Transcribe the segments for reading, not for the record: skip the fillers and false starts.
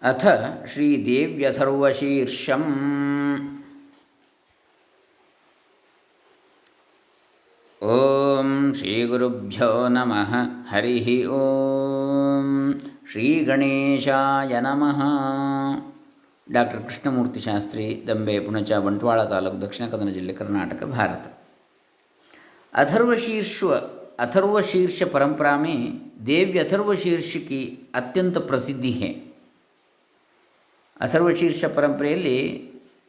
ಅಥ ಶ್ರೀದೇವ್ಯಥರ್ವಶೀರ್ಷಂ. ಓಂ ಶ್ರೀ ಗುರುಭ್ಯೋ ನಮಃ. ಹರಿ ಓಂ. ಶ್ರೀ ಗಣೇಶಾಯ ನಮಃ. ಡಾಕ್ಟರ್ ಕೃಷ್ಣಮೂರ್ತಿ ಶಾಸ್ತ್ರಿ, ದಂಬೆ, ಪುಣಚ, ಬಂಟ್ವಾಳ ತಾಲೂಕು, ದಕ್ಷಿಣ ಕನ್ನಡ ಜಿಲ್ಲೆ, कर्नाटक, भारत. अथर्वशीर्ष परंपरा में देव्य अथर्वशीर्ष की अत्यंत प्रसिद्धि है. ಅಥರ್ವಶೀರ್ಷ ಪರಂಪರೆಯಲ್ಲಿ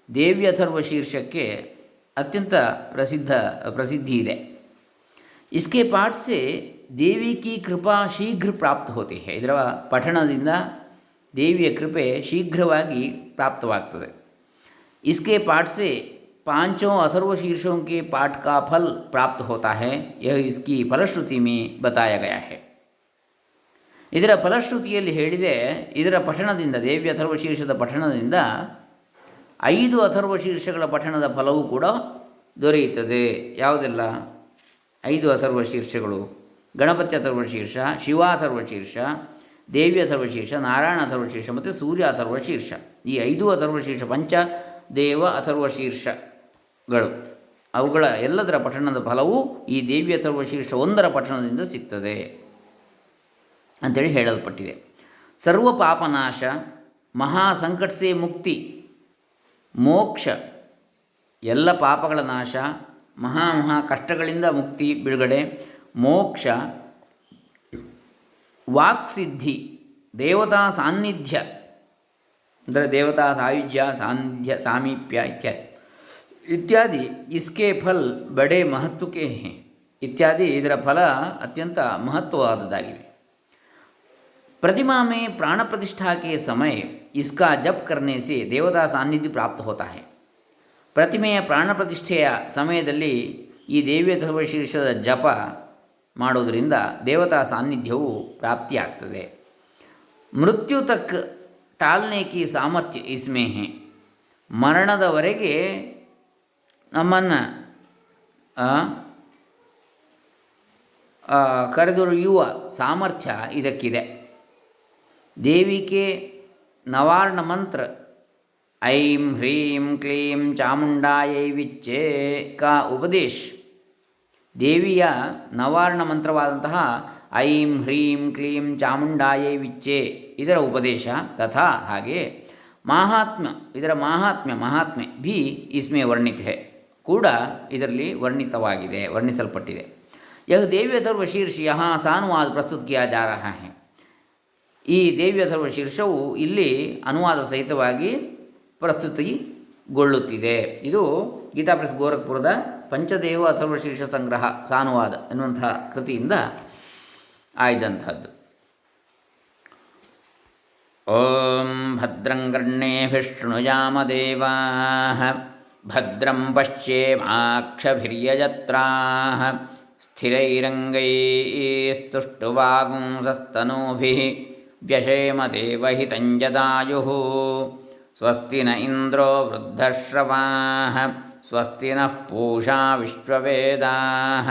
ದೇವ್ಯ ಅಥರ್ವಶೀರ್ಷಕ್ಕೆ ಅತ್ಯಂತ ಪ್ರಸಿದ್ಧಿ ಇದೆ. इसके पाठ से देवी की कृपा शीघ्र प्राप्त होती है. ಇದರ ಪಠಣದಿಂದ ದೇವಿಯ ಕೃಪೆ ಶೀಘ್ರವಾಗಿ ಪ್ರಾಪ್ತವಾಗ್ತದೆ. इसके पाठ से पांचों अथर्वशीर्षों के पाठ का फल प्राप्त होता है. यह इसकी फलश्रुति में बताया गया है. ಇದರ ಫಲಶ್ರುತಿಯಲ್ಲಿ ಹೇಳಿದೆ, ಇದರ ಪಠಣದಿಂದ, ದೇವ್ಯ ಅಥರ್ವಶೀರ್ಷದ ಪಠಣದಿಂದ 5 ಅಥರ್ವಶೀರ್ಷಗಳ ಪಠಣದ ಫಲವೂ ಕೂಡ ದೊರೆಯುತ್ತದೆ. ಯಾವುದೆಲ್ಲ 5 ಅಥರ್ವಶೀರ್ಷಗಳು? ಗಣಪತಿ ಅಥರ್ವಶೀರ್ಷ, ಶಿವಾಥರ್ವಶೀರ್ಷ, ದೇವ್ಯ ಅಥರ್ವಶೀರ್ಷ, ನಾರಾಯಣ ಅಥರ್ವಶೀರ್ಷ ಮತ್ತು ಸೂರ್ಯ ಅಥರ್ವಶೀರ್ಷ. ಈ 5 ಅಥರ್ವಶೀರ್ಷ ಪಂಚದೇವ ಅಥರ್ವಶೀರ್ಷಗಳು, ಅವುಗಳ ಎಲ್ಲದರ ಪಠಣದ ಫಲವು ಈ ದೇವ್ಯ ಅಥರ್ವಶೀರ್ಷ 1ರ ಪಠಣದಿಂದ ಸಿಗ್ತದೆ ಅಂಥೇಳಿ ಹೇಳಲ್ಪಟ್ಟಿದೆ. ಸರ್ವ ಪಾಪನಾಶ, ಮಹಾಸಂಕಟ ಸೇ ಮುಕ್ತಿ, ಮೋಕ್ಷ, ಎಲ್ಲ ಪಾಪಗಳ ನಾಶ, ಮಹಾ ಕಷ್ಟಗಳಿಂದ ಮುಕ್ತಿ, ಬಿಡುಗಡೆ, ಮೋಕ್ಷ, ವಾಕ್ಸಿದ್ಧಿ, ದೇವತಾ ಸಾನ್ನಿಧ್ಯ ಅಂದರೆ ದೇವತಾ ಸಾಯುಜ್ಯ, ಸಾನ್ನಿಧ್ಯ, ಸಾಮೀಪ್ಯ ಇತ್ಯಾದಿ. ಇಸ್ಕೆ ಫಲ್ ಬಡೆ ಮಹತ್ವಕ್ಕೆ ಇತ್ಯಾದಿ. ಇದರ ಫಲ ಅತ್ಯಂತ ಮಹತ್ವವಾದದ್ದಾಗಿವೆ. प्रतिमा में प्राण प्रतिष्ठा के समय इसका जप करने से देवता सान्निध्य प्राप्त होता है. ಪ್ರತಿಮೆಯ ಪ್ರಾಣ ಪ್ರತಿಷ್ಠೆಯ ಸಮಯದಲ್ಲಿ ಈ ದೇವ್ಯ ಅಥರ್ವಶೀರ್ಷದ ಜಪ ಮಾಡೋದರಿಂದ ದೇವತಾ ಸಾನ್ನಿಧ್ಯವು ಪ್ರಾಪ್ತಿಯಾಗ್ತದೆ. ಮೃತ್ಯು ತಕ್ ಟಾಲ್ನೆ ಕಿ ಸಾಮರ್ಥ್ಯ ಇಸ್ಮೇ ಹೇ. ಮರಣದವರೆಗೆ ನಮ್ಮನ್ನು ಕರೆದೊಯ್ಯುವ ಸಾಮರ್ಥ್ಯ ಇದಕ್ಕಿದೆ. देवी के नवार्ण मंत्र ऐं ह्रीं क्लीं ಚಾಮುಂಡಾಯೈ ವಿಚ್ಚೆ का उपदेश, ದೇವಿಯ ನವಾರ್ಣ ಮಂತ್ರವಾದಂತಹ ಐಂ ಹ್ರೀಂ ಕ್ಲೀಂ ಚಾಮುಂಡಾಯೈ ವಿಚ್ಚೆ ಇದರ ಉಪದೇಶ, ತಥಾ ಹಾಗೆ ಮಾಹಾತ್ಮ್ಯ, ಇದರ ಮಹಾತ್ಮ್ಯ ಭಿ ಇಸ್ಮೇ ವರ್ಣಿತ है, ಕೂಡ ಇದರಲ್ಲಿ ವರ್ಣಿಸಲ್ಪಟ್ಟಿದೆ. यह देवी अथर्वशीर्ष यहाँ सानुवाद प्रस्तुत किया जा रहा है. ಈ ದೇವ್ಯ ಅಥರ್ವಶೀರ್ಷವು ಇಲ್ಲಿ ಅನುವಾದ ಸಹಿತವಾಗಿ ಪ್ರಸ್ತುತಿಗೊಳ್ಳುತ್ತಿದೆ. ಇದು ಗೀತಾ ಪ್ರೆಸ್ ಗೋರಖ್ಪುರದ ಪಂಚದೇವ ಅಥರ್ವಶೀರ್ಷ ಸಂಗ್ರಹ ಸಾನುವಾದ ಎನ್ನುವಂತಹ ಕೃತಿಯಿಂದ ಆಯ್ದಂಥದ್ದು. ಓಂ ಭದ್ರಂ ಕರ್ಣೇಭಿಃ ಶೃಣುಯಾಮದೇವಾಃ ಭದ್ರಂ ಪಶ್ಯೇಮಾಕ್ಷಭಿರ್ಯಜತ್ರಾಃ ಸ್ಥಿರೈರಂಗೈಸ್ತುಷ್ಟುವಾಗುಂಸಸ್ತನೂಭಿಃ ವ್ಯಶೇಮ ದೇವಹಿತಂ ಜದಾಯುಃ. ಸ್ವಸ್ತಿ ನ ಇಂದ್ರೋ ವೃದ್ಧಶ್ರವಾಃ ಸ್ವಸ್ತಿ ನಃ ಪೂಷಾ ವಿಶ್ವವೇದಾಃ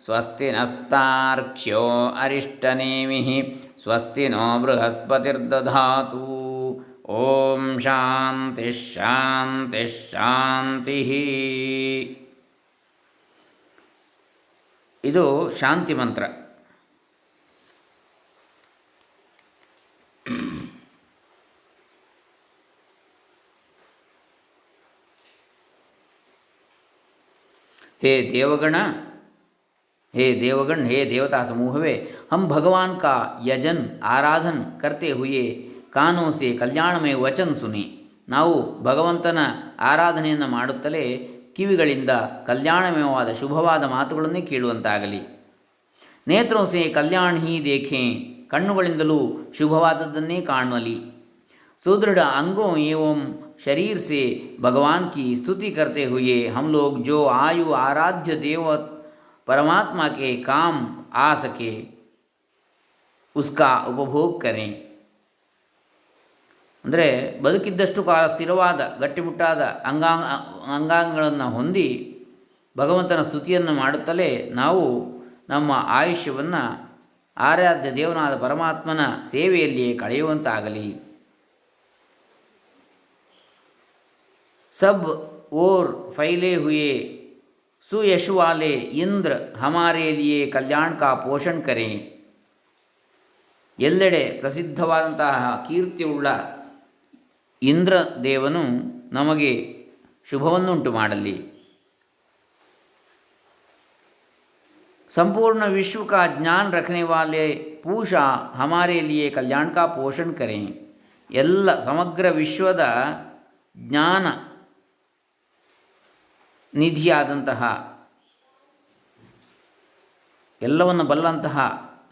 ಸ್ವಸ್ತಿ ನಸ್ತಾರ್ಕ್ಷ್ಯೋ ಅರಿಷ್ಟನೇಮಿಃ ಸ್ವಸ್ತಿ ನೋ ಬೃಹಸ್ಪತಿರ್ದಧಾತು. ಓಂ ಶಾಂತಿ ಶಾಂತಿ ಶಾಂತಿ. ಇದು ಶಾಂತಿ ಮಂತ್ರ. हे देवगण, हे देवता समूहवे, हम भगवान का यजन आराधन करते हुए कानों से कल्याणमय वचन सुने. ನಾವು ಭಗವಂತನ ಆರಾಧನೆಯನ್ನು ಮಾಡುತ್ತಲೇ ಕಿವಿಗಳಿಂದ ಕಲ್ಯಾಣಮಯವಾದ ಶುಭವಾದ ಮಾತುಗಳನ್ನೇ ಕೇಳುವಂತಾಗಲಿ. ನೇತ್ರೋं से कल्याण ही देखें, ಕಣ್ಣುಗಳಿಂದಲೂ ಶುಭವಾದದ್ದನ್ನೇ ಕಾಣಲಿ. सुदृढ़ अंगों एवं शरीर से भगवान की स्तुति करते हुए हम लोग जो आयु आराध्य देव परमात्मा के काम आ सके उसका उपभोग करें. ಅಂದರೆ ಬದುಕಿದ್ದಷ್ಟು ಕಾಲ ಸ್ಥಿರವಾದ ಗಟ್ಟಿಮುಟ್ಟಾದ ಅಂಗಾಂಗಗಳನ್ನು ಹೊಂದಿ ಭಗವಂತನ ಸ್ತುತಿಯನ್ನು ಮಾಡುತ್ತಲೇ ನಾವು ನಮ್ಮ ಆಯುಷ್ಯವನ್ನು ಆರಾಧ್ಯ ದೇವನಾದ ಪರಮಾತ್ಮನ ಸೇವೆಯಲ್ಲಿಯೇ ಕಳೆಯುವಂತಾಗಲಿ. सब ओर फैले हुए सुयश वाले इंद्र हमारे लिए कल्याण का पोषण करें. ಎಲ್ಲೆಡೆ ಪ್ರಸಿದ್ಧವಾದಂತಹ ಕೀರ್ತಿಯುಳ್ಳ ಇಂದ್ರದೇವನು ನಮಗೆ ಶುಭವನ್ನುಂಟು ಮಾಡಲಿ. संपूर्ण विश्व का ज्ञान रखने वाले पूषा हमारे लिए कल्याण का पोषण करें. ಎಲ್ಲ ಸಮಗ್ರ ವಿಶ್ವದ ಜ್ಞಾನ ನಿಧಿಯಾದಂತಹ, ಎಲ್ಲವನ್ನು ಬಲ್ಲಂತಹ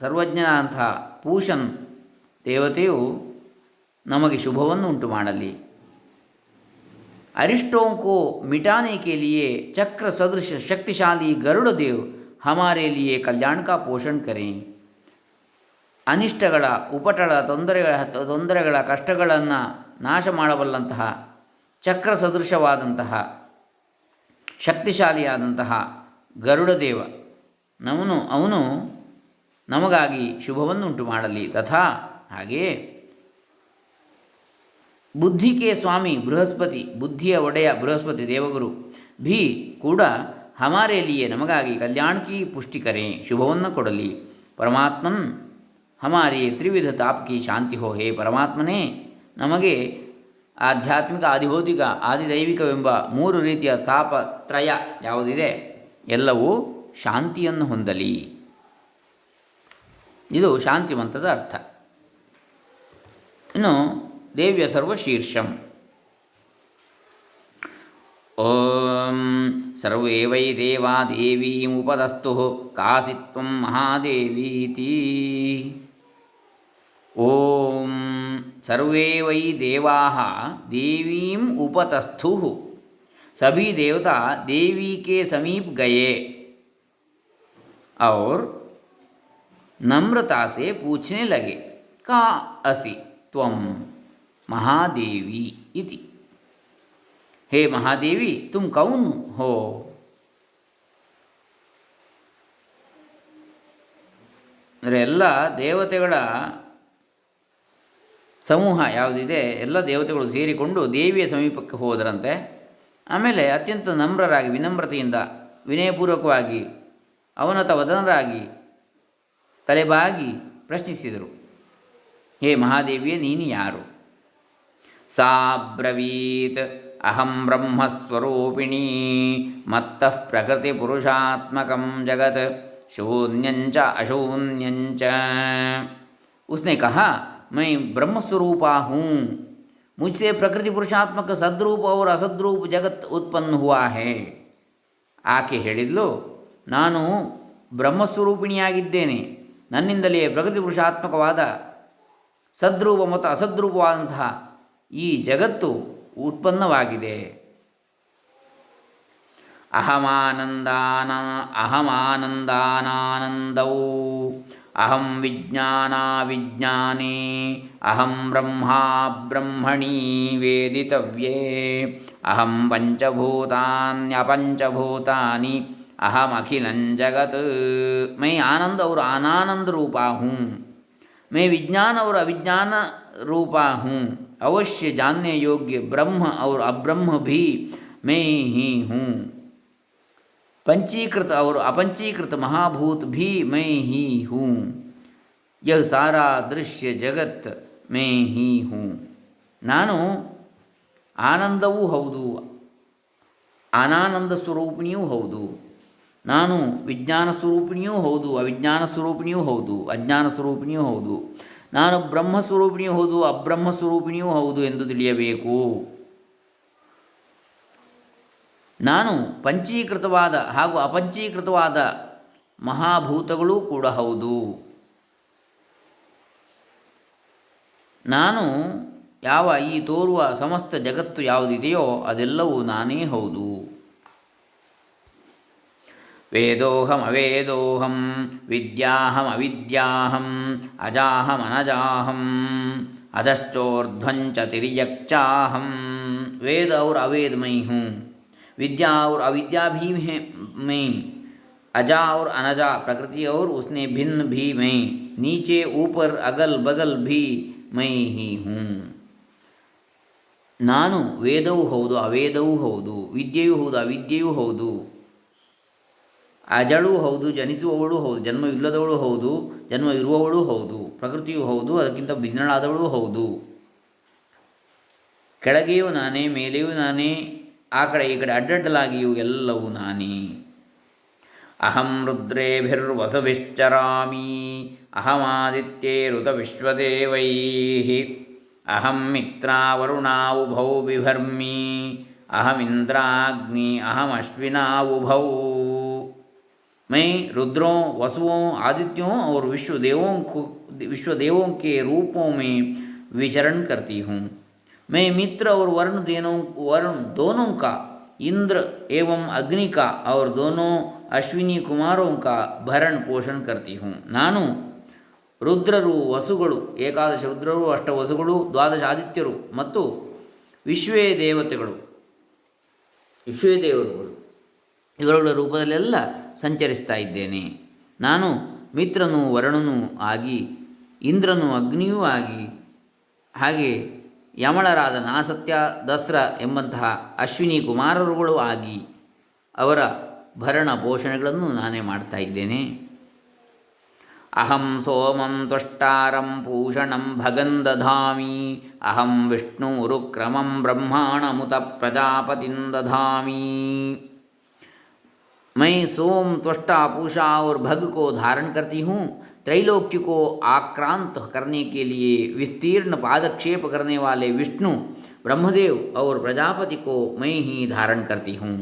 ಸರ್ವಜ್ಞನಾದಂತಹ ಪೂಷನ್ ದೇವತೆಯು ನಮಗೆ ಶುಭವನ್ನು ಉಂಟು ಮಾಡಲಿ. अरिष्टों को मिटाने के लिए चक्र सदृश शक्तिशाली गरुड़ देव हमारे लिए कल्याण का पोषण करें. ಅನಿಷ್ಟಗಳ ಉಪಟಳ ತೊಂದರೆಗಳ ಕಷ್ಟಗಳನ್ನು ನಾಶ ಮಾಡಬಲ್ಲಂತಹ ಚಕ್ರ ಸದೃಶವಾದಂತಹ ಶಕ್ತಿಶಾಲಿಯಾದಂತಹ ಗರುಡದೇವ ಅವನು ನಮಗಾಗಿ ಶುಭವನ್ನುಂಟು ಮಾಡಲಿ. ತಥಾ ಹಾಗೆಯೇ ಬುದ್ಧಿ ಕೆ ಸ್ವಾಮಿ ಬೃಹಸ್ಪತಿ, ಬುದ್ಧಿಯ ಒಡೆಯ ಬೃಹಸ್ಪತಿ ದೇವಗುರು ಭೀ ಕೂಡ ಹಮಾರೇ ಲಿಯೇ ನಮಗಾಗಿ ಕಲ್ಯಾಣ ಕಿ ಪುಷ್ಟಿ ಕರೆ, ಶುಭವನ್ನು ಕೊಡಲಿ. ಪರಮಾತ್ಮನ್ ಹಮಾರಿ ತ್ರಿವಿಧ ತಾಪ್ ಕಿ ಶಾಂತಿ ಹೋ. ಹೇ ಪರಮಾತ್ಮನೇ, ನಮಗೆ ಆಧ್ಯಾತ್ಮಿಕ, ಆದಿಭೌತಿಕ, ಆದಿದೈವಿಕವೆಂಬ ಮೂರು ರೀತಿಯ ತಾಪತ್ರಯ ಯಾವುದಿದೆ ಎಲ್ಲವೂ ಶಾಂತಿಯನ್ನು ಹೊಂದಲಿ. ಇದು ಶಾಂತಿ ಮಂತ್ರದ ಅರ್ಥ. ಇನ್ನು ದೇವ್ಯ ಸರ್ವಶೀರ್ಷಂ. ಓಂ ಸರ್ವೇ ವೈ ದೇವಾ ದೇವೀಮುಪದಸ್ತು ಕಾಸಿತ್ವಂ ಮಹಾದೇವೀತಿ. ಓಂ सर्वे वै देवाः देवीं उपतस्थुः. सभी देवता देवी के समीप गए और नम्रता से पूछने लगे, का असि त्वं महादेवी इति. हे महादेवी, तुम कौन हो? ಅಂದರೆ ಎಲ್ಲ ದೇವತೆಗಳ ಸಮೂಹ ಯಾವುದಿದೆ, ಎಲ್ಲ ದೇವತೆಗಳು ಸೇರಿಕೊಂಡು ದೇವಿಯ ಸಮೀಪಕ್ಕೆ ಹೋದರಂತೆ. ಆಮೇಲೆ ಅತ್ಯಂತ ನಮ್ರರಾಗಿ, ವಿನಮ್ರತೆಯಿಂದ, ವಿನಯಪೂರ್ವಕವಾಗಿ, ಅವನತ ವದನರಾಗಿ ತಲೆಬಾಗಿ ಪ್ರಶ್ನಿಸಿದರು, ಹೇ ಮಹಾದೇವಿಯೇ, ನೀನು ಯಾರು? ಸಾ ಬ್ರವೀತ್, ಅಹಂ ಬ್ರಹ್ಮಸ್ವರೂಪಿಣೀ ಮತ್ತಃ ಪ್ರಕೃತಿ ಪುರುಷಾತ್ಮಕಂ ಜಗತ್ ಶೂನ್ಯಂಚ ಅಶೂನ್ಯಂಚ. उसने कहा, मैं ब्रह्मस्वरूपा हूँ, मुझसे प्रकृति पुरुषात्मक सद्रूप और असद्रूप जगत उत्पन्न हुआ है. ಆಕೆ ಹೇಳಿದ್ಲು, ನಾನು ಬ್ರಹ್ಮಸ್ವರೂಪಿಣಿಯಾಗಿದ್ದೇನೆ, ನನ್ನಿಂದಲೇ ಪ್ರಕೃತಿ ಪುರುಷಾತ್ಮಕವಾದ ಸದ್ರೂಪ ಮತ್ತು ಅಸದ್ರೂಪವಾದಂತಹ ಈ ಜಗತ್ತು ಉತ್ಪನ್ನವಾಗಿದೆ. ಅಹಮಾನಂದಾನಾನಂದೌ ಅಹಂ ವಿಜ್ಞಾನಾವಿಜ್ಞಾನೇ ಅಹಂ ಬ್ರಹ್ಮಾ ಬ್ರಹ್ಮಣಿ ವೇದಿತವ್ಯೇ ಅಹಂ पंचभूतान्यपंचभूतानि अहमखिलं जगत. मैं आनंद और अनानंद रूपा हूँ, मैं विज्ञान और अविज्ञान रूपा हूँ, अवश्य जानने योग्य ब्रह्म और अब्रह्म भी मैं ही हूँ, पंचीकृत और अपंचीकृत महाभूत भी मैं ही हूँ, यह सारा दृश्य जगत मैं ही हूँ. ನಾನು ಆನಂದವೂ ಹೌದು, ಅನಾನಂದ ಸ್ವರೂಪಿಣಿಯೂ ಹೌದು. ನಾನು ವಿಜ್ಞಾನ ಸ್ವರೂಪಿಣಿಯೂ ಹೌದು, ಅವಿಜ್ಞಾನ ಸ್ವರೂಪಿಣಿಯೂ ಹೌದು, ಅಜ್ಞಾನ ಸ್ವರೂಪಿಣಿಯೂ ಹೌದು. ನಾನು ಬ್ರಹ್ಮಸ್ವರೂಪಿಣಿಯೂ ಹೌದು, ಅಬ್ರಹ್ಮ ಸ್ವರೂಪಿಣಿಯೂ ಹೌದು ಎಂದು ತಿಳಿಯಬೇಕು. ನಾನು ಪಂಚೀಕೃತವಾದ ಹಾಗೂ ಅಪಂಚೀಕೃತವಾದ ಮಹಾಭೂತಗಳೂ ಕೂಡ ಹೌದು. ನಾನು ಯಾವ ಈ ತೋರುವ ಸಮಸ್ತ ಜಗತ್ತು ಯಾವುದಿದೆಯೋ ಅದೆಲ್ಲವೂ ನಾನೇ ಹೌದು. ವೇದೋಹಂ ಅವೇದೋಹಂ ವಿದ್ಯಾಹಂ ಅವಿದ್ಯಾಹಂ ಅಜಾಹಂ ಅನಜಾಹಂ अधश्चोर्ध्वंच तिर्यक्चाहम. वेद और अवेद मैं हूँ, विद्या और अविद्या भी मैं, अजा और अनजा प्रकृति और उसने भिन्न भी मैं, नीचे ऊपर अगल बगल भी मैं ही हूँ. ನಾನು ವೇದವೂ ಹೌದು ಅವೇದವೂ ಹೌದು, ವಿದ್ಯೆಯೂ ಹೌದು ಅವಿದ್ಯೆಯೂ ಹೌದು, ಅಜಳೂ ಹೌದು ಜನಿಸುವವಳು ಹೌದು, ಜನ್ಮವಿಲ್ಲದವಳು ಹೌದು ಜನ್ಮ ಇರುವವಳು ಹೌದು, ಪ್ರಕೃತಿಯೂ ಹೌದು ಅದಕ್ಕಿಂತ ಭಿನ್ನಳಾದವಳು ಹೌದು, ಕೆಳಗೆಯೂ ನಾನೇ ಮೇಲೆಯೂ ನಾನೇ, ಆ ಕಡೆ ಈ ಕಡೆ ಅಡ್ಡಡ್ಡಲಾಗಿಯೂ ಎಲ್ಲವೂ ನಾನೇ. ಅಹಂ ರುದ್ರೇಭಿರ್ವಸುಭಿಶ್ಚರಾಮಿ ಅಹಮಾದಿತ್ಯೇರುತ ವಿಶ್ವದೇವೈ ಅಹಂ ಮಿತ್ರಾವರುಣಾವುಭೌ ಬಿಭರ್ಮಿ ಅಹಮಿಂದ್ರಾಗ್ನಿ ಅಹಮಶ್ವಿನಾವುಭೌ. मैं रुद्रों वसुओं आदित्यों और विश्व देवों के रूपों में विचरण करती हूँ. मैं मित्र और वरुण दोनों का, इंद्र एवं अग्नि का और दोनों अश्विनी कुमारों का भरण पोषण करती हूँ. ನಾನು ರುದ್ರರು ವಸುಗಳು, ಏಕಾದಶ ರುದ್ರರು, ಅಷ್ಟವಸುಗಳು, ದ್ವಾದಶ ಆದಿತ್ಯರು ಮತ್ತು ವಿಶ್ವೇ ದೇವತೆಗಳು ಇವರುಗಳ ರೂಪದಲ್ಲೆಲ್ಲ ಸಂಚರಿಸ್ತಾ ಇದ್ದೇನೆ. ನಾನು ಮಿತ್ರನು ವರುಣನೂ ಆಗಿ, ಇಂದ್ರನು ಅಗ್ನಿಯೂ ಆಗಿ, ಹಾಗೆ ಯಮಳರಾದ ನಾಸತ್ಯ ದಸ್ರ ಎಂಬಂತಹ ಅಶ್ವಿನಿ ಕುಮಾರರುಗಳು ಆಗಿ ಅವರ ಭರಣ ಪೋಷಣೆಗಳನ್ನು ನಾನೇ ಮಾಡ್ತಾ ಇದ್ದೇನೆ. ಅಹಂ ಸೋಮಂ ತ್ವಷ್ಟಾರಂ ಪೂಷಣಂ ಭಗಂ ದಧಾಮಿ ಅಹಂ ವಿಷ್ಣುರುಕ್ರಮಂ ಬ್ರಹ್ಮಾಣಮುತ ಪ್ರಜಾಪತಿಂ ದಧಾಮಿ. मैं सोम त्वष्टा पूषा और भग को धारण करती हूँ. त्रैलोक्य को आक्रांत करने के लिए विस्तीर्ण पादक्षेप करने वाले विष्णु, ब्रह्मदेव और प्रजापति को मैं ही धारण करती हूँ.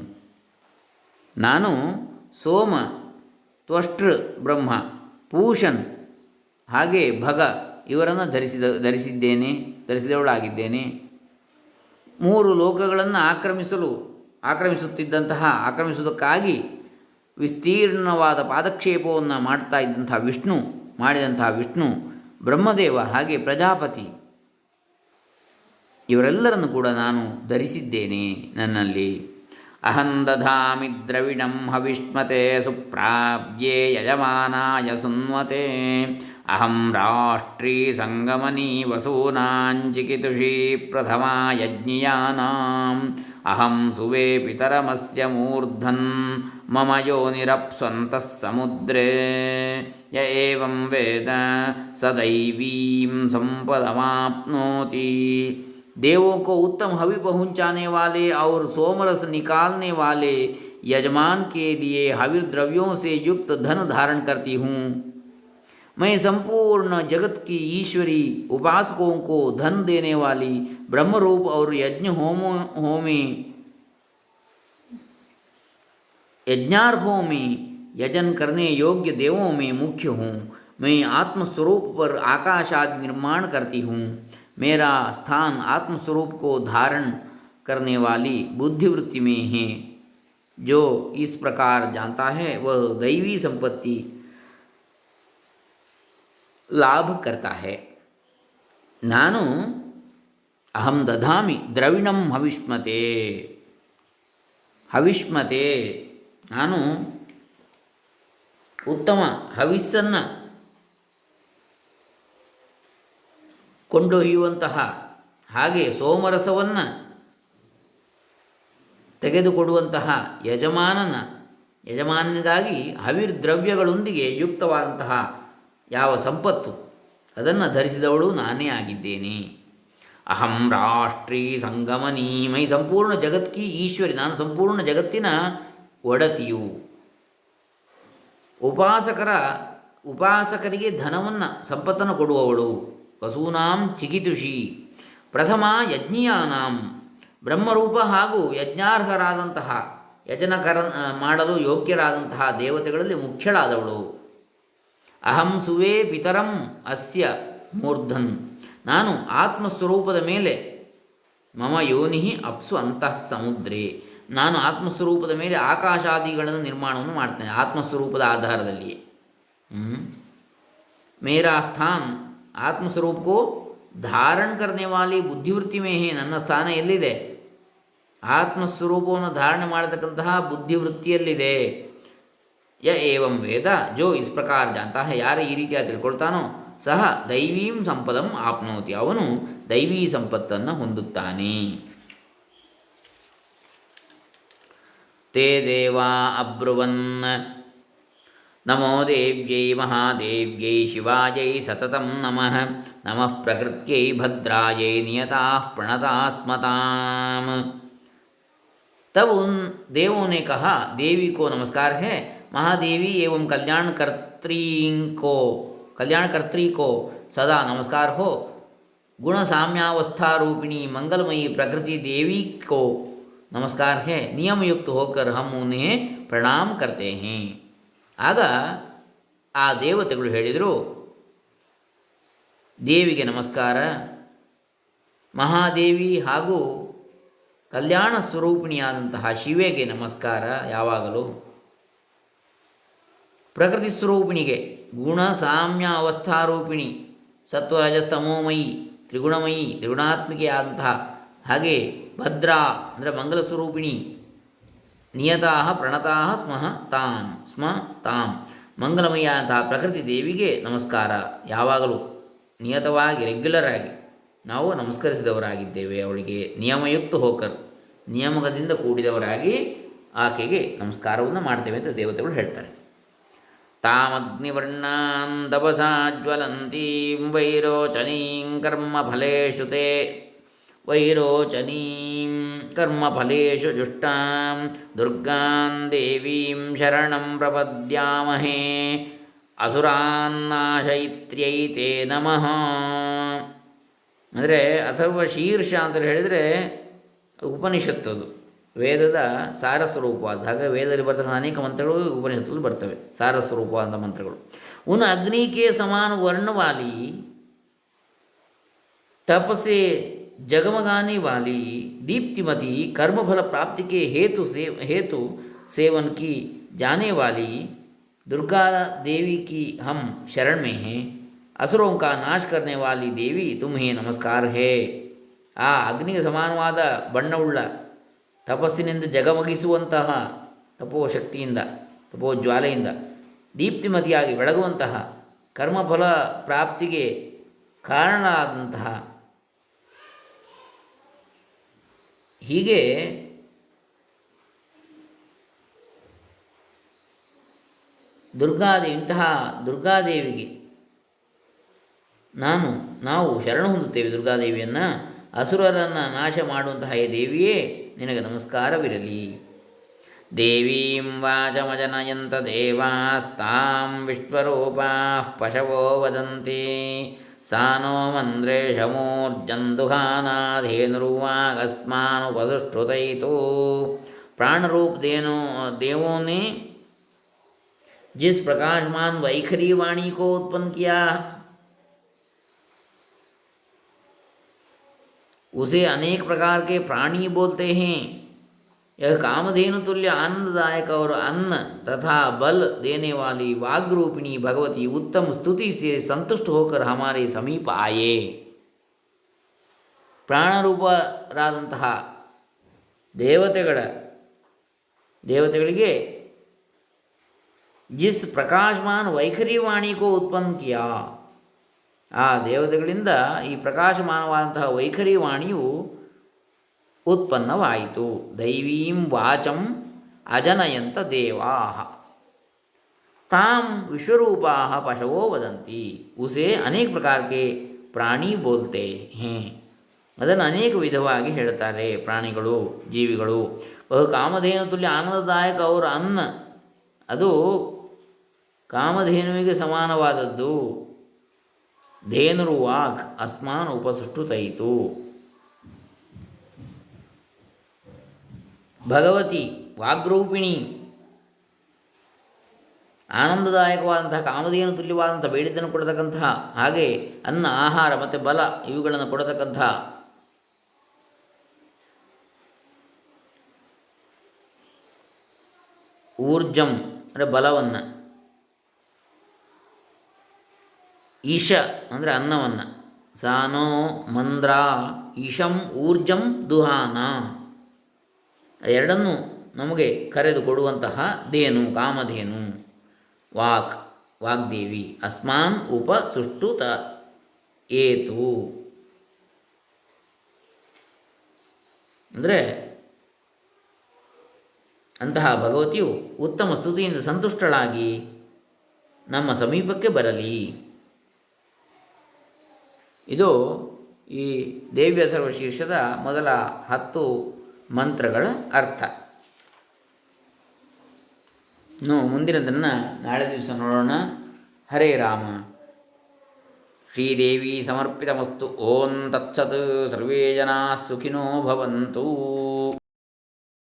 ನಾನು ಸೋಮ, ತ್ವಷ್ಟೃ ಬ್ರಹ್ಮ, ಪೂಷನ್ ಹಾಗೆ ಭಗ ಇವರನ್ನು ಧರಿಸಿದವಳಾಗಿದ್ದೇನೆ. ಮೂರು ಲೋಕಗಳನ್ನು ಆಕ್ರಮಿಸುವುದಕ್ಕಾಗಿ ವಿಸ್ತೀರ್ಣವಾದ ಪಾದಕ್ಷೇಪವನ್ನು ಮಾಡಿದಂತಹ ವಿಷ್ಣು, ಬ್ರಹ್ಮದೇವ ಹಾಗೆ ಪ್ರಜಾಪತಿ ಇವರೆಲ್ಲರನ್ನು ಕೂಡ ನಾನು ಧರಿಸಿದ್ದೇನೆ ನನ್ನಲ್ಲಿ. ಅಹಂ ದಧಾಮಿ ದ್ರವಿಣಂ ಹವಿಷ್ಮತೆ ಸುಪ್ರಾಪ್ಯೆ ಯಜಮಾನಾಯ ಸುನ್ವತೆ ಅಹಂ ರಾಷ್ಟ್ರೀ ಸಂಗಮನಿ ವಸೂನಾಂಚಿಕಿತುಷಿ ಪ್ರಥಮಾ ಯಜ್ಞಿಯಾನಾಂ ಅಹಂ ಸುವೇ ಪಿತರಮಸ್ಯ ಮೂರ್ಧನ್ ಮಮ ಯೋನಿರಪ್ಸ್ವಂತಃ ಸಮುದ್ರೇ ಯ ಏವಂ ವೇದ ಸ दैवीं संपदमाप्नोति. देवों को उत्तम हवि पहुँचाने वाले और सोमरस निकालने वाले यजमान के लिए हविर द्रव्यों से युक्त धन धारण करती हूँ. मैं संपूर्ण जगत की ईश्वरी, उपासकों को धन देने वाली, ब्रह्मरूप और यज्ञार्हों में यजन करने योग्य देवों में मुख्य हूँ. मैं आत्मस्वरूप पर आकाश आदि निर्माण करती हूँ. मेरा स्थान आत्मस्वरूप को धारण करने वाली बुद्धिवृत्ति में है. जो इस प्रकार जानता है वह दैवी संपत्ति लाभ करता है. ನಾನು ಅಹಂ ದಧಾಮಿ ದ್ರವಿಣಂ ಹವಿಷ್ಮತೆ ನಾನು ಉತ್ತಮ ಹವಿಸ್ಸನ್ನು ಕೊಂಡೊಯ್ಯುವಂತಹ ಹಾಗೆ ಸೋಮರಸವನ್ನು ತೆಗೆದುಕೊಡುವಂತಹ ಯಜಮಾನನಿಗಾಗಿ ಹವಿರ್ದ್ರವ್ಯಗಳೊಂದಿಗೆ ಯುಕ್ತವಾದಂತಹ ಯಾವ ಸಂಪತ್ತು ಅದನ್ನು ಧರಿಸಿದವಳು ನಾನೇ ಆಗಿದ್ದೇನೆ. ಅಹಂ ರಾಷ್ಟ್ರೀ ಸಂಗಮನಿ ಮೈ ಸಂಪೂರ್ಣ ಜಗತ್ಕಿ ಈಶ್ವರಿ, ನಾನು ಸಂಪೂರ್ಣ ಜಗತ್ತಿನ ಒಡತಿಯು. ಉಪಾಸಕರಿಗೆ ಧನವನ್ನು ಸಂಪತ್ತನ್ನು ಕೊಡುವವಳು. ವಸೂನಾಂ ಚಿಕಿತುಷಿ ಪ್ರಥಮ ಯಜ್ಞೀಯಾನಾಂ ಬ್ರಹ್ಮರೂಪ ಹಾಗೂ ಯಜ್ಞಾರ್ಹರಾದಂತಹ ಮಾಡಲು ಯೋಗ್ಯರಾದಂತಹ ದೇವತೆಗಳಲ್ಲಿ ಮುಖ್ಯಳಾದವಳು. ಅಹಂ ಸುವೇ ಪಿತರಂ ಅಸ್ಯ ಮೂರ್ಧನ್ ನಾನು ಆತ್ಮಸ್ವರೂಪದ ಮೇಲೆ ಮಮ ಯೋನಿ ಅಪ್ಸು ಅಂತಃ ಸಮುದ್ರೇ ನಾನು ಆತ್ಮಸ್ವರೂಪದ ಮೇಲೆ ಆಕಾಶಾದಿಗಳನ್ನು ನಿರ್ಮಾಣವನ್ನು ಮಾಡ್ತೇನೆ ಆತ್ಮಸ್ವರೂಪದ ಆಧಾರದಲ್ಲಿಯೇ. ಮೇರಾ ಸ್ಥಾನ್ ಆತ್ಮಸ್ವರೂಪ ಕೋ ಧಾರಣ ಕರ್ನೆ ವಾಲಿ ಬುದ್ಧಿವೃತ್ತಿ ಮೇ ಹೇ, ನನ್ನ ಸ್ಥಾನ ಎಲ್ಲಿದೆ? ಆತ್ಮಸ್ವರೂಪವನ್ನು ಧಾರಣೆ ಮಾಡತಕ್ಕಂತಹ ಬುದ್ಧಿವೃತ್ತಿಯಲ್ಲಿದೆ. ಯ ಏವಂ ವೇದ ಜೋ ಇಸ್ ಪ್ರಕಾರ ಜಾನ್ತಾ ಹೈ, ಯಾರು ಈ ರೀತಿಯಾಗಿ ತಿಳ್ಕೊಳ್ತಾನೋ ಸಹ ದೈವೀಂ ಸಂಪದಂ ಆಪ್ನೋತಿ, ಅವನು ದೈವೀ ಸಂಪತ್ತನ್ನು ಹೊಂದುತ್ತಾನೆ. ತೇ ದೇವಾ ಅಬ್ರುವನ್ ನಮೋ ದೇವ್ಯೈ ಮಹಾದೇವ್ಯೈ ಶಿವಾಯೈ ಸತತಂ ನಮಃ ನಮಃ ಪ್ರಕೃತ್ಯೈ ಭದ್ರಾಯೈ ನಿಯತಾಃ प्रणतास्मताम्. तब उन देवों ने कहा, देवी को नमस्कार है, महादेवी एवं कल्याणकर्त्री को सदा नमस्कार हो. गुण साम्यावस्था रूपिणी मंगलमयी प्रकृति देवी को नमस्कार है. नियम युक्त होकर हम उन्हें प्रणाम करते हैं. ಆಗ ಆ ದೇವತೆಗಳು ಹೇಳಿದರು, ದೇವಿಗೆ ನಮಸ್ಕಾರ, ಮಹಾದೇವಿ ಹಾಗೂ ಕಲ್ಯಾಣ ಸ್ವರೂಪಿಣಿಯಾದಂತಹ ಶಿವೆಗೆ ನಮಸ್ಕಾರ ಯಾವಾಗಲೂ, ಪ್ರಕೃತಿ ಸ್ವರೂಪಿಣಿಗೆ, ಗುಣ ಸಾಮ್ಯ ಅವಸ್ಥಾರೂಪಿಣಿ ಸತ್ವರಜಸ್ತಮೋಮಯಿ ತ್ರಿಗುಣಮಯಿ ತ್ರಿಗುಣಾತ್ಮಿಕೆಯಾದಂತಹ, ಹಾಗೆ ಭದ್ರಾ ಅಂದರೆ ಮಂಗಲ ಸ್ವರೂಪಿಣಿ, ನಿಯತಾ ಪ್ರಣತಾ ಸ್ಮ ತಾಂ ಮಂಗಲಮಯ್ಯಂತಹ ಪ್ರಕೃತಿ ದೇವಿಗೆ ನಮಸ್ಕಾರ. ಯಾವಾಗಲೂ ನಿಯತವಾಗಿ ರೆಗ್ಯುಲರ್ ಆಗಿ ನಾವು ನಮಸ್ಕರಿಸಿದವರಾಗಿದ್ದೇವೆ. ಅವಳಿಗೆ ನಿಯಮಯುಕ್ತ ಹೋಕರ್, ನಿಯಮದಿಂದ ಕೂಡಿದವರಾಗಿ ಆಕೆಗೆ ನಮಸ್ಕಾರವನ್ನು ಮಾಡ್ತೇವೆ ಅಂತ ದೇವತೆಗಳು ಹೇಳ್ತಾರೆ. ತಾಮಗ್ನಿವರ್ಣಾಂ ತಪಸಾ ಜ್ವಲಂತೀಂ ವೈರೋಚನೀಂ ಕರ್ಮಫಲೇಷು ತೇ ವೈರೋಚನೀಂ ಕರ್ಮಫಲೇಷು ಜುಷ್ಟಾಂ ದುರ್ಗಾಂ ದೇವೀಂ ಶರಣಂ ಪ್ರಪದ್ಯಾಮಹೇ ಅಸುರಾನ್ನಾಶಯಿತ್ರ್ಯೈ ತೇ ನಮಃ. ಅಂದರೆ ಅಥರ್ವ ಶೀರ್ಷ ಅಂತ ಹೇಳಿದರೆ ಉಪನಿಷತ್ತದು, ವೇದದ ಸಾರಸ್ವರೂಪವಾದ. ಹಾಗೆ ವೇದದಲ್ಲಿ ಬರ್ತಕ್ಕಂಥ ಅನೇಕ ಮಂತ್ರಗಳು ಉಪನಿಷತ್ತಲ್ಲಿ ಬರ್ತವೆ, ಸಾರಸ್ವರೂಪವಾದ ಮಂತ್ರಗಳು. ಉನ್ ಅಗ್ನಿಕೆ ಸಮಾನ ವರ್ಣವಾಲಿ तपसे जगमगाने वाली दीप्तिमती कर्मफल प्राप्ति के हेतु सेवन की जाने वाली दुर्गा देवी की हम शरण में हैं. असुरों का नाश करने वाली देवी तुम्हें नमस्कार है. ಆ ಅಗ್ನಿಗೆ ಸಮಾನವಾದ ಬಣ್ಣವುಳ್ಳ ತಪಸ್ಸಿನಿಂದ ಜಗಮಗಿಸುವಂತಹ ತಪೋಶಕ್ತಿಯಿಂದ ತಪೋಜ್ವಾಲೆಯಿಂದ ದೀಪ್ತಿಮತಿಯಾಗಿ ಬೆಳಗುವಂತಹ ಕರ್ಮಫಲ ಪ್ರಾಪ್ತಿಗೆ ಕಾರಣವಾದಂತಹ, ಹೀಗೆ ಇಂತಹ ದುರ್ಗಾದೇವಿಗೆ ನಾವು ಶರಣ ಹೊಂದುತ್ತೇವೆ. ದುರ್ಗಾದೇವಿಯನ್ನು, ಅಸುರರನ್ನು ನಾಶ ಮಾಡುವಂತಹ ಹೇ ದೇವಿಯೇ ನಿನಗೆ ನಮಸ್ಕಾರವಿರಲಿ. ದೇವೀಂ ವಾಚಮಜನಯಂತ ದೇವಾಸ್ತಾಂ ವಿಶ್ವರೂಪಾಃ ಪಶವೋ ವದಂತಿ ಸಾ ನೋ ಮಂದ್ರೇಶಮೂರ್ಜಂದುಘಾನಾಧೇನುರ್ವಾಗಸ್ಮಾನುಪಸುಷ್ಠುತೈತು. प्राण रूप देवों ने जिस प्रकाशमान वैखरी वाणी को उत्पन्न किया, उसे अनेक प्रकार के प्राणी बोलते हैं. यह कामधेनु तुल्य आनंददायक और अन्न तथा बल देने वाली वाग्रूपिणी भगवती उत्तम स्तुति से संतुष्ट होकर हमारे समीप आए. ಪ್ರಾಣರೂಪರಾದಂತಹ ದೇವತೆಗಳಿಗೆ ಜಿಸ್ ಪ್ರಕಾಶಮಾನ್ ವೈಖರಿ ವಾಣಿ ಕೋ ಉತ್ಪನ್ನ ಕಿಯಾ, ಆ ದೇವತೆಗಳಿಂದ ಈ ಪ್ರಕಾಶಮಾನವಾದಂತಹ ವೈಖರಿ ವಾಣಿಯು उत्पन्नवायितु. दैवीं वाचं अजनयंत देवाः ताम विश्वरूपाः पशवो वदन्ति. उसे अनेक प्रकार के प्राणी बोलते हैं, ಅದನ್ನು ಅನೇಕ ವಿಧವಾಗಿ ಹೇಳ್ತಾರೆ ಪ್ರಾಣಿಗಳು, ಜೀವಿಗಳು. ಬಹು ಕಾಮಧೇನು ತುಲ್ಯ ಆನಂದದಾಯಕ ಅವರ ಅನ್ನ, ಅದು ಕಾಮಧೇನುವಿಗೆ ಸಮಾನವಾದದ್ದು. ಧೇನುರ್ವಾಕ್ ಅಸ್ಮಾನ್ ಉಪಸೃಷ್ಟುತೈತು. ಭಗವತಿ ವಾಗ್ರೂಪಿಣಿ, ಆನಂದದಾಯಕವಾದಂತಹ ಕಾಮಧೇನು ತುಲ್ಯವಾದಂಥ ಬೇಡಿದ್ದನ್ನು ಕೊಡತಕ್ಕಂತಹ, ಹಾಗೆ ಅನ್ನ, ಆಹಾರ ಮತ್ತು ಬಲ ಇವುಗಳನ್ನು ಕೊಡತಕ್ಕಂತಹ ಊರ್ಜಂ ಅಂದರೆ ಬಲವನ್ನು, ಈಶ ಅಂದರೆ ಅನ್ನವನ್ನು, ಸಾನೋ ಮಂದ್ರ ಈಶಂ ಊರ್ಜಂ ದುಹಾನ, ಎರಡನ್ನೂ ನಮಗೆ ಕರೆದು ಕೊಡುವಂತಹ ದೇನು ಕಾಮಧೇನು. ವಾಗ್ದೇವಿ ಅಸ್ಮಾನ್ ಉಪ ಸುಷ್ಟುತ ಏತು ಅಂದರೆ ಅಂತಹ ಭಗವತಿಯು ಉತ್ತಮ ಸ್ತುತಿಯಿಂದ ಸಂತುಷ್ಟಳಾಗಿ ನಮ್ಮ ಸಮೀಪಕ್ಕೆ ಬರಲಿ. ಇದು ಈ ದೇವ್ಯ ಸರ್ವಶೀರ್ಷದ ಮೊದಲ 10 ಮಂತ್ರಗಳ ಅರ್ಥ. ಇನ್ನು ಮುಂದಿನದನ್ನು ನಾಳೆ ದಿವಸ ನೋಡೋಣ. ಹರೇ ರಾಮ. ಶ್ರೀದೇವಿ ಸಮರ್ಪಿತಮಸ್ತು. ಓಂ ತತ್ಸತ್. ಸರ್ವೇ ಜನಾಃ ಸುಖಿನೋ ಭವಂತು.